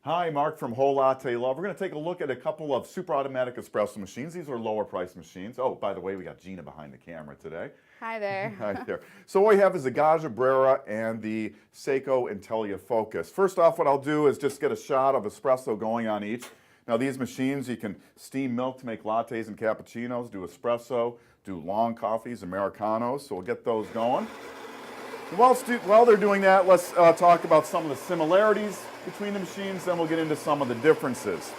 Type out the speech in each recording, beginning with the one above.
Hi, Mark from Whole Latte Love. We're going to take a look at a couple of super automatic espresso machines. These are lower price machines. Oh, by the way, we got Gina behind the camera today. Hi there. Hi there. So what we have is the Gaggia Brera and the Saeco Intellia Focus. First off, what I'll do is just get a shot of espresso going on each. Now these machines, you can steam milk to make lattes and cappuccinos, do espresso, do long coffees, Americanos, so we'll get those going. While they're doing that, let's talk about some of the similarities between the machines, then we'll get into some of the differences.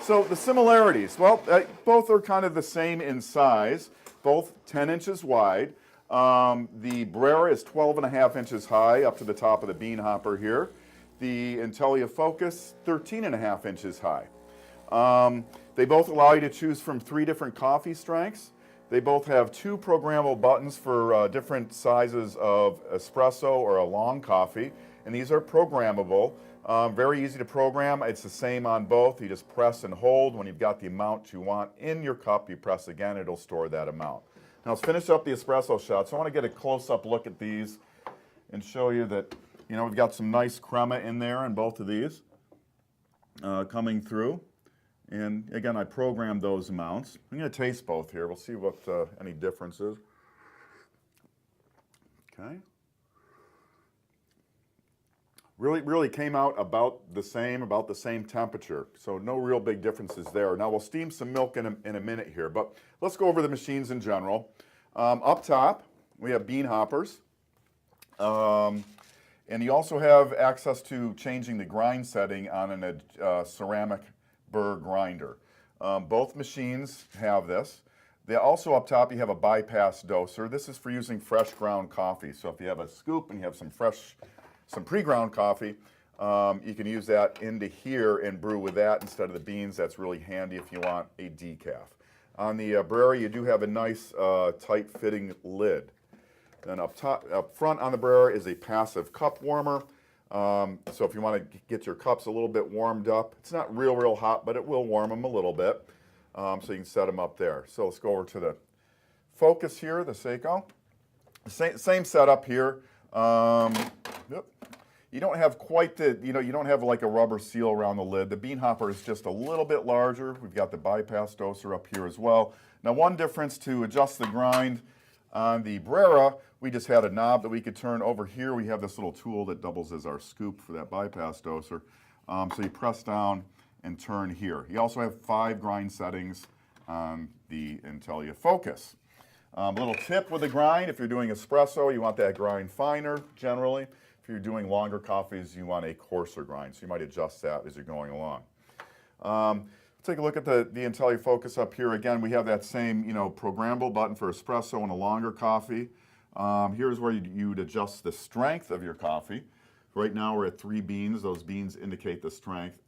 So the similarities, well, both are kind of the same in size, both 10 inches wide. The Brera is 12.5 inches high up to the top of the bean hopper here. The Intellia Focus, 13.5 inches high. They both allow you to choose from 3 different coffee strengths. They both have 2 programmable buttons for different sizes of espresso or a long coffee, and these are programmable. Very easy to program. It's the same on both. You just press and hold. When you've got the amount you want in your cup, you press again, it'll store that amount. Now let's finish up the espresso shots. So I want to get a close-up look at these and show you that, you know, we've got some nice crema in there in both of these coming through. And again, I programmed those amounts. I'm going to taste both here. We'll see what any difference is. Okay. Really came out about the same temperature. So no real big differences there. Now we'll steam some milk in a minute here, but let's go over the machines in general. Up top, we have bean hoppers. And you also have access to changing the grind setting on a ceramic burr grinder. Both machines have this. They also up top you have a bypass doser. This is for using fresh ground coffee. So if you have a scoop and you have some pre-ground coffee, you can use that into here and brew with that instead of the beans. That's really handy if you want a decaf. On the Brera, you do have a nice tight-fitting lid. Then up front on the Brera is a passive cup warmer. So if you want to get your cups a little bit warmed up, it's not real hot, but it will warm them a little bit. So you can set them up there. So let's go over to the Focus here, the Saeco. Same setup here. You don't have quite the, you don't have like a rubber seal around the lid. The bean hopper is just a little bit larger. We've got the bypass doser up here as well. Now one difference to adjust the grind on the Brera, we just had a knob that we could turn. Over here. We have this little tool that doubles as our scoop for that bypass doser. So you press down and turn here. You also have 5 grind settings on the Intellia Focus. Little tip with the grind, if you're doing espresso, you want that grind finer generally. If you're doing longer coffees, you want a coarser grind, so you might adjust that as you're going along. Take a look at the Intellia Focus up here. Again, we have that same programmable button for espresso and a longer coffee. Here's where you'd adjust the strength of your coffee. Right now we're at 3 beans. Those beans indicate the strength.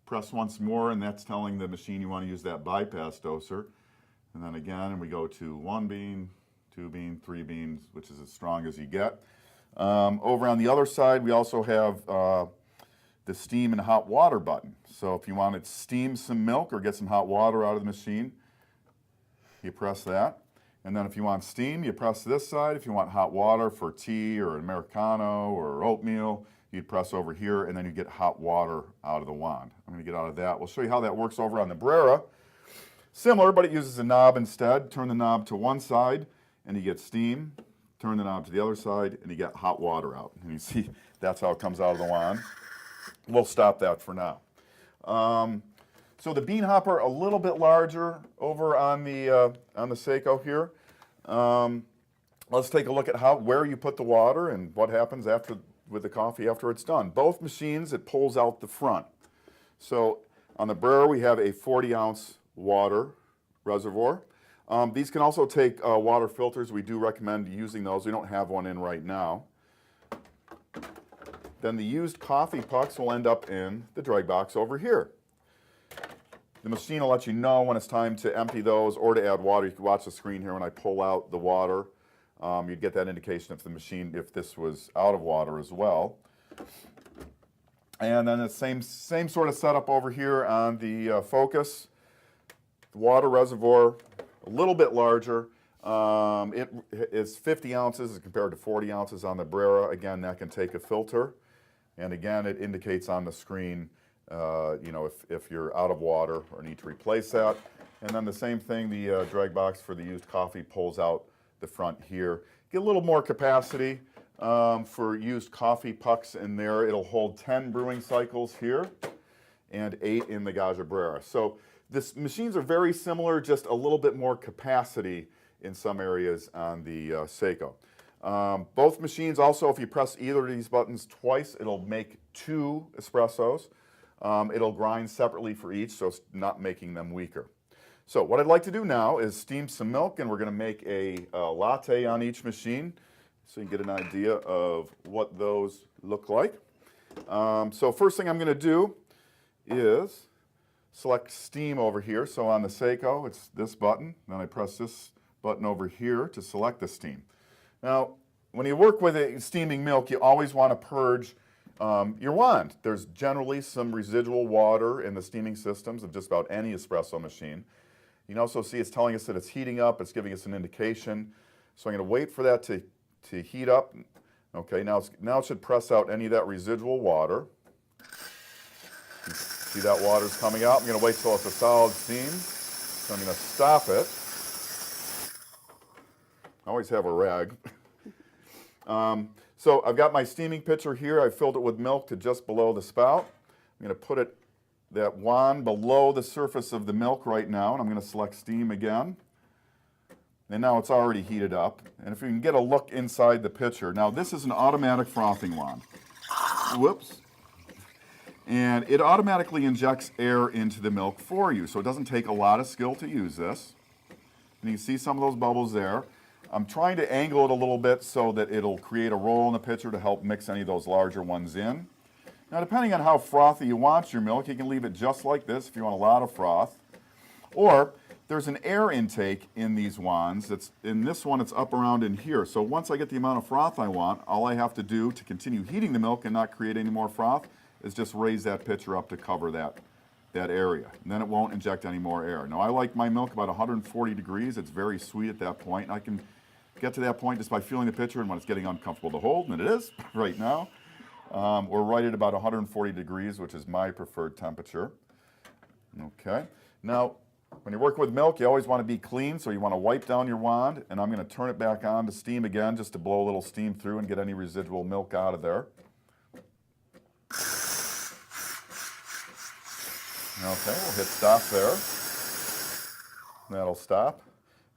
Press once more, and that's telling the machine you want to use that bypass doser. And then again, we go to 1 bean, 2 bean, 3 beans, which is as strong as you get. Over on the other side, we also have the steam and hot water button. So if you want to steam some milk or get some hot water out of the machine, you press that. And then if you want steam, you press this side. If you want hot water for tea or Americano or oatmeal, you'd press over here, and then you get hot water out of the wand. I'm going to get out of that. We'll show you how that works over on the Brera. Similar, but it uses a knob instead. Turn the knob to one side, and you get steam. Turn the knob to the other side, and you get hot water out. And you see that's how it comes out of the wand. We'll stop that for now. So the bean hopper a little bit larger over on the Saeco here. Let's take a look at where you put the water and what happens with the coffee after it's done. Both machines, it pulls out the front. So on the Brera, we have a 40-ounce water reservoir. These can also take water filters. We do recommend using those. We don't have one in right now. Then the used coffee pucks will end up in the dry box over here. The machine will let you know when it's time to empty those or to add water. You can watch the screen here when I pull out the water. You'd get that indication if this was out of water as well. And then the same sort of setup over here on the Focus. The water reservoir, a little bit larger. It is 50 ounces compared to 40 ounces on the Brera. Again, that can take a filter. And again, it indicates on the screen you know, if you're out of water or need to replace that. And then the same thing, the drag box for the used coffee pulls out the front here. Get a little more capacity for used coffee pucks in there. It'll hold 10 brewing cycles here and 8 in the Gaggia Brera. So these machines are very similar, just a little bit more capacity in some areas on the Saeco. Both machines also, if you press either of these buttons twice, it'll make 2 espressos. It'll grind separately for each, so it's not making them weaker. So what I'd like to do now is steam some milk, and we're going to make a latte on each machine so you can get an idea of what those look like. So first thing I'm going to do is select steam over here. So on the Saeco, it's this button. Then I press this button over here to select the steam. Now, when you work with steaming milk, you always want to purge your wand. There's generally some residual water in the steaming systems of just about any espresso machine. You can also see it's telling us that it's heating up. It's giving us an indication. So I'm going to wait for that to heat up. Okay, now it should press out any of that residual water. You see that water's coming out. I'm going to wait till it's a solid steam. So I'm going to stop it. I always have a rag. So I've got my steaming pitcher here. I filled it with milk to just below the spout. I'm going to put that wand below the surface of the milk right now, and I'm going to select steam again. And now it's already heated up. And if you can get a look inside the pitcher, now this is an automatic frothing wand. Whoops. And it automatically injects air into the milk for you, so it doesn't take a lot of skill to use this. And you can see some of those bubbles there. I'm trying to angle it a little bit so that it'll create a roll in the pitcher to help mix any of those larger ones in. Now, depending on how frothy you want your milk, you can leave it just like this if you want a lot of froth. Or there's an air intake in these wands. In this one, it's up around in here. So once I get the amount of froth I want, all I have to do to continue heating the milk and not create any more froth is just raise that pitcher up to cover that area. And then it won't inject any more air. Now, I like my milk about 140 degrees. It's very sweet at that point. And I can get to that point just by feeling the pitcher and when it's getting uncomfortable to hold, and it is right now. We're right at about 140 degrees, which is my preferred temperature. Okay. Now, when you're working with milk, you always want to be clean, so you want to wipe down your wand, and I'm going to turn it back on to steam again just to blow a little steam through and get any residual milk out of there. Okay, we'll hit stop there. That'll stop.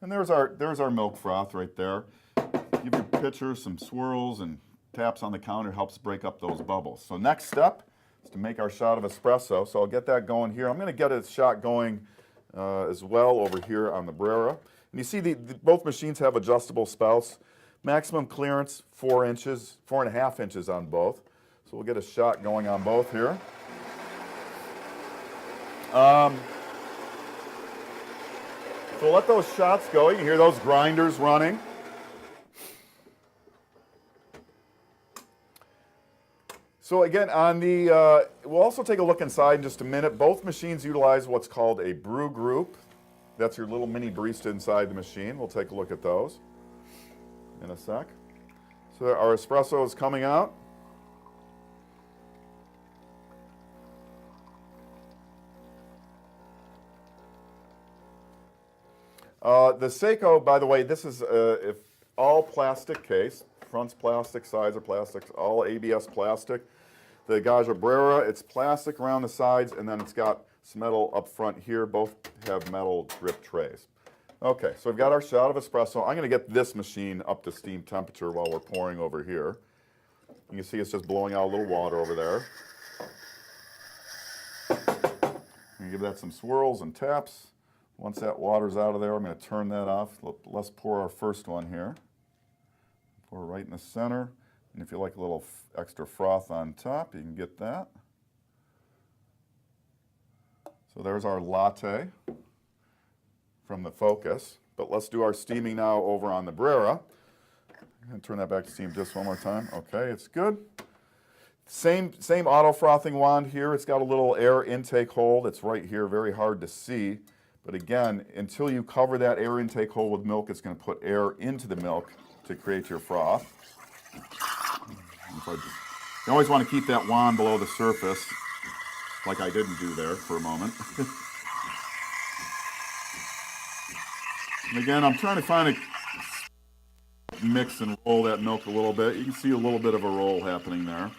And there's our milk froth right there. Give your pitcher some swirls and taps on the counter, helps break up those bubbles. So next step is to make our shot of espresso. So I'll get that going here. I'm going to get a shot going as well over here on the Brera. And you see both machines have adjustable spouts. Maximum clearance 4 inches, 4.5 inches on both. So we'll get a shot going on both here. So let those shots go. You can hear those grinders running. So again, on the, we'll also take a look inside in just a minute. Both machines utilize what's called a brew group. That's your little mini barista inside the machine. We'll take a look at those in a sec. So our espresso is coming out. The Saeco, by the way, this is all plastic case. Front's plastic, sides are plastic, all ABS plastic. The Gaggia Brera, it's plastic around the sides, and then it's got some metal up front here. Both have metal drip trays. Okay, so we've got our shot of espresso. I'm going to get this machine up to steam temperature while we're pouring over here. You can see it's just blowing out a little water over there. I'm going to give that some swirls and taps. Once that water's out of there, I'm going to turn that off. Let's pour our first one here. Pour right in the center. And if you like a little extra froth on top, you can get that. So there's our latte from the Focus. But let's do our steaming now over on the Brera. I'm going to turn that back to steam just one more time. Okay, it's good. Same auto frothing wand here. It's got a little air intake hole that's right here, very hard to see. But again, until you cover that air intake hole with milk, it's going to put air into the milk to create your froth. You always want to keep that wand below the surface. like I didn't do there for a moment. And again, I'm trying to find a mix and roll that milk a little bit. You can see a little bit of a roll happening there.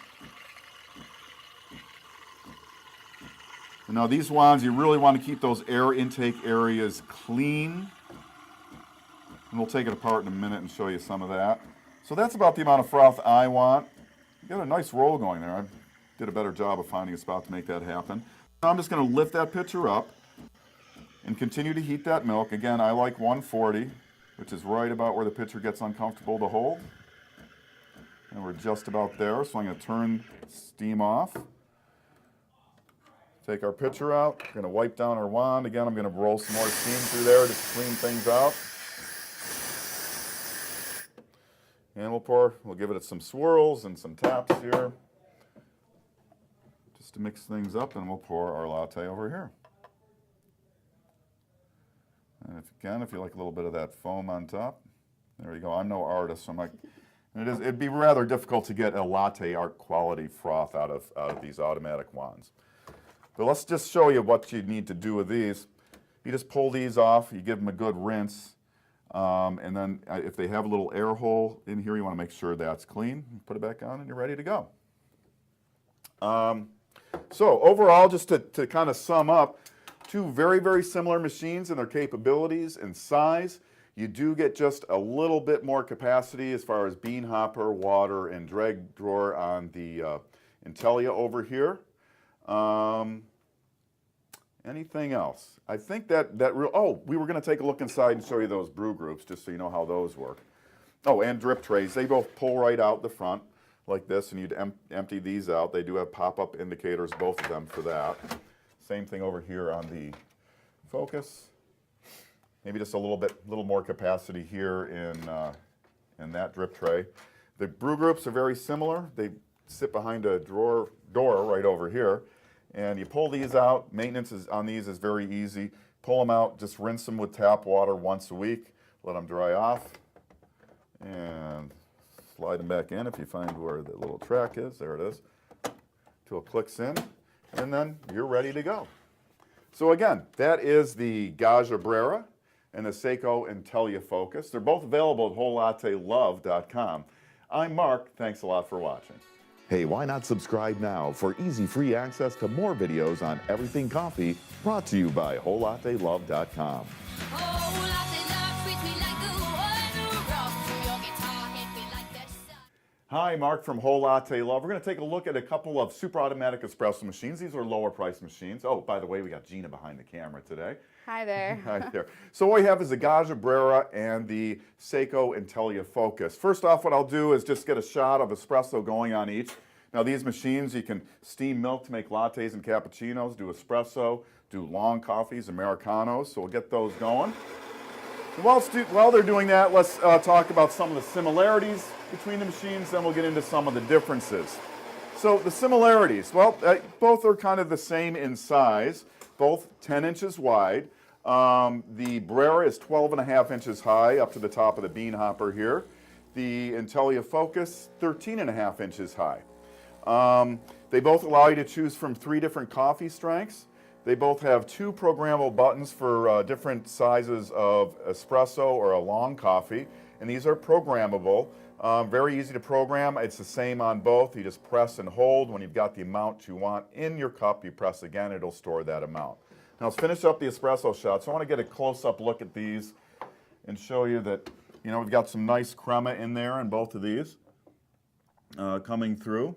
And now these wands, you really want to keep those air intake areas clean. And we'll take it apart in a minute and show you some of that. So that's about the amount of froth I want. You got a nice roll going there. I did a better job of finding a spot to make that happen. Now I'm just going to lift that pitcher up and continue to heat that milk. Again, I like 140, which is right about where the pitcher gets uncomfortable to hold. And we're just about there, so I'm going to turn steam off. Take our pitcher out, we're going to wipe down our wand. Again, I'm going to roll some more steam through there to clean things out. And we'll give it some swirls and some taps here, just to mix things up, and we'll pour our latte over here. And if you like a little bit of that foam on top, there you go. I'm no artist, so I'm like, it'd be rather difficult to get a latte art quality froth out of these automatic wands. But let's just show you what you need to do with these. You just pull these off, you give them a good rinse, and then if they have a little air hole in here, you want to make sure that's clean. Put it back on and you're ready to go. So overall, just to kind of sum up, two very, very similar machines in their capabilities and size. You do get just a little bit more capacity as far as bean hopper, water, and drag drawer on the Intellia over here. Anything else? I think we were going to take a look inside and show you those brew groups, just so you know how those work. Oh, and drip trays. They both pull right out the front like this, and you'd empty these out. They do have pop-up indicators, both of them, for that. Same thing over here on the Focus. Maybe just a little more capacity here in that drip tray. The brew groups are very similar. They sit behind a door right over here. And you pull these out. Maintenance on these is very easy. Pull them out, just rinse them with tap water once a week. Let them dry off. And slide them back in if you find where the little track is. There it is. Till it clicks in. And then you're ready to go. So again, that is the Gaggia Brera and the Saeco Intellia Focus. They're both available at WholeLatteLove.com. I'm Mark. Thanks a lot for watching. Hey, why not subscribe now for easy free access to more videos on everything coffee, brought to you by WholeLatteLove.com. Hi, Mark from Whole Latte Love. We're going to take a look at a couple of super automatic espresso machines. These are lower price machines. Oh, by the way, we got Gina behind the camera today. Hi there. Hi there. So what we have is the Gaggia Brera and the Saeco Intellia Focus. First off, what I'll do is just get a shot of espresso going on each. Now these machines, you can steam milk to make lattes and cappuccinos, do espresso, do long coffees, Americanos, so we'll get those going. And while they're doing that, let's talk about some of the similarities between the machines, then we'll get into some of the differences. So the similarities, well, both are kind of the same in size, both 10 inches wide. The Brera is 12.5 inches high up to the top of the bean hopper here. The Intellia Focus, 13.5 inches high. They both allow you to choose from 3 different coffee strengths. They both have 2 programmable buttons for different sizes of espresso or a long coffee, and these are programmable. Very easy to program. It's the same on both. You just press and hold. When you've got the amount you want in your cup, you press again, it'll store that amount. Now let's finish up the espresso shots. So I want to get a close-up look at these and show you that, we've got some nice crema in there in both of these coming through.